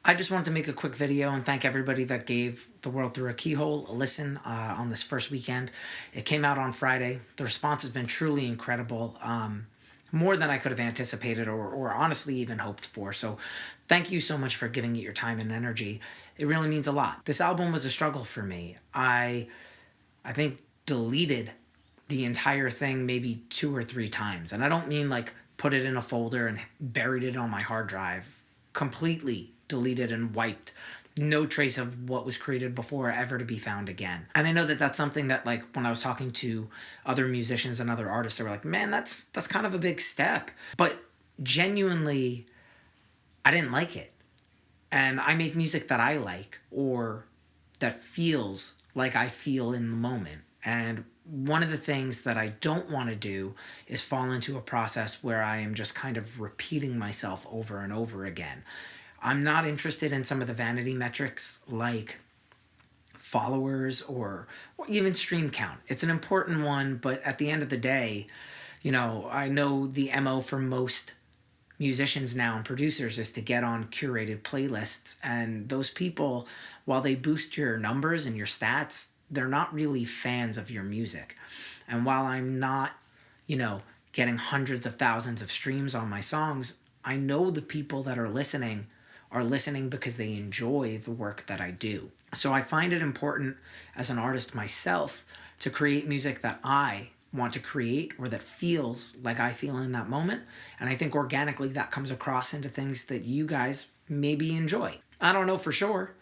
I just wanted to make a quick video and thank everybody that gave The World Through a Keyhole a listen on this first weekend. It came out on Friday. The response has been truly incredible, more than I could have anticipated or honestly even hoped for. So thank you so much for giving it your time and energy. It really means a lot. This album was a struggle for me. I think deleted the entire thing maybe 2 or 3 times. And I don't mean like put it in a folder and buried it on my hard drive. Completely deleted and wiped. No trace of what was created before ever to be found again. And I know that that's something that, like, when I was talking to other musicians and other artists, they were like, man, that's kind of a big step. But genuinely, I didn't like it. And I make music that I like or that feels like I feel in the moment. And one of the things that I don't want to do is fall into a process where I am just kind of repeating myself over and over again. I'm not interested in some of the vanity metrics like followers or even stream count. It's an important one, but at the end of the day, I know the MO for most musicians now and producers is to get on curated playlists, and those people, while they boost your numbers and your stats, they're not really fans of your music. And while I'm not, getting hundreds of thousands of streams on my songs, I know the people that are listening because they enjoy the work that I do. So I find it important as an artist myself to create music that I want to create or that feels like I feel in that moment. And I think organically that comes across into things that you guys maybe enjoy. I don't know for sure.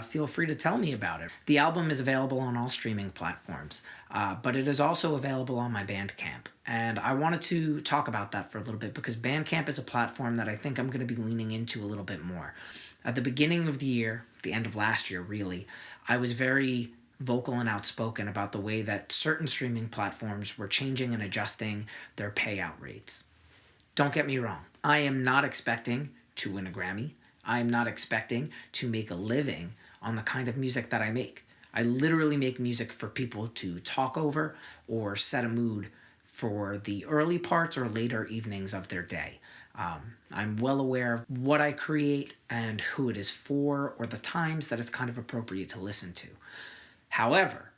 Feel free to tell me about it. The album is available on all streaming platforms, but it is also available on my Bandcamp. And I wanted to talk about that for a little bit because Bandcamp is a platform that I think I'm going to be leaning into a little bit more. At the beginning of the year, the end of last year really, I was very vocal and outspoken about the way that certain streaming platforms were changing and adjusting their payout rates. Don't get me wrong. I am not expecting to win a Grammy. I'm not expecting to make a living on the kind of music that I make. I literally make music for people to talk over or set a mood for the early parts or later evenings of their day. I'm well aware of what I create and who it is for or the times that it's kind of appropriate to listen to. However,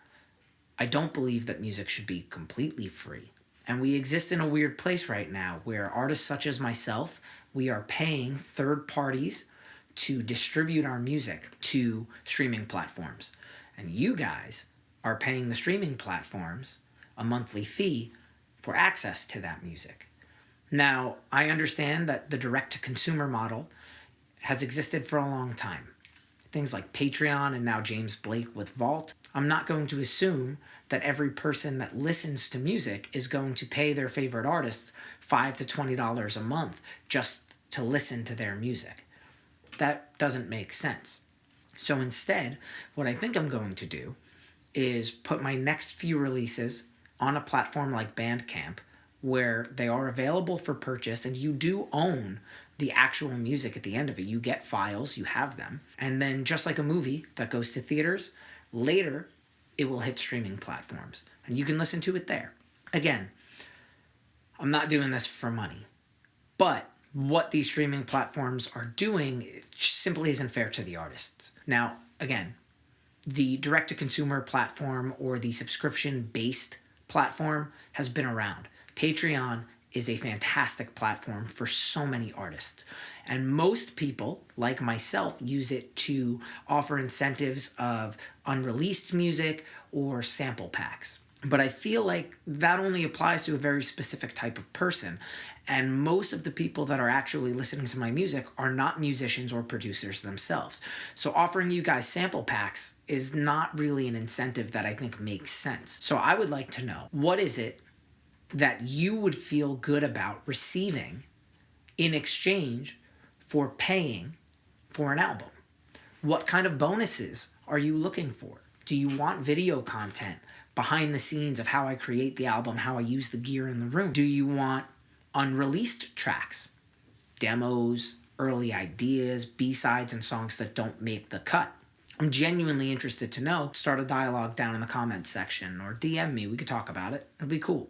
I don't believe that music should be completely free. And we exist in a weird place right now where artists such as myself, we are paying third parties to distribute our music to streaming platforms. And you guys are paying the streaming platforms a monthly fee for access to that music. Now, I understand that the direct-to-consumer model has existed for a long time. Things like Patreon and now James Blake with Vault. I'm not going to assume that every person that listens to music is going to pay their favorite artists $5 to $20 a month just to listen to their music. That doesn't make sense. So instead, what I think I'm going to do is put my next few releases on a platform like Bandcamp where they are available for purchase and you do own the actual music at the end of it. You get files, you have them. And then just like a movie that goes to theaters, later it will hit streaming platforms and you can listen to it there. Again, I'm not doing this for money, but what these streaming platforms are doing simply isn't fair to the artists. Now, again, the direct-to-consumer platform or the subscription-based platform has been around. Patreon is a fantastic platform for so many artists. And most people, like myself, use it to offer incentives of unreleased music or sample packs. But I feel like that only applies to a very specific type of person. And most of the people that are actually listening to my music are not musicians or producers themselves. So offering you guys sample packs is not really an incentive that I think makes sense. So I would like to know, what is it that you would feel good about receiving in exchange for paying for an album? What kind of bonuses are you looking for? Do you want video content behind the scenes of how I create the album, how I use the gear in the room? Do you want unreleased tracks, demos, early ideas, B-sides, and songs that don't make the cut? I'm genuinely interested to know. Start a dialogue down in the comments section or DM me. We could talk about it. It'll be cool.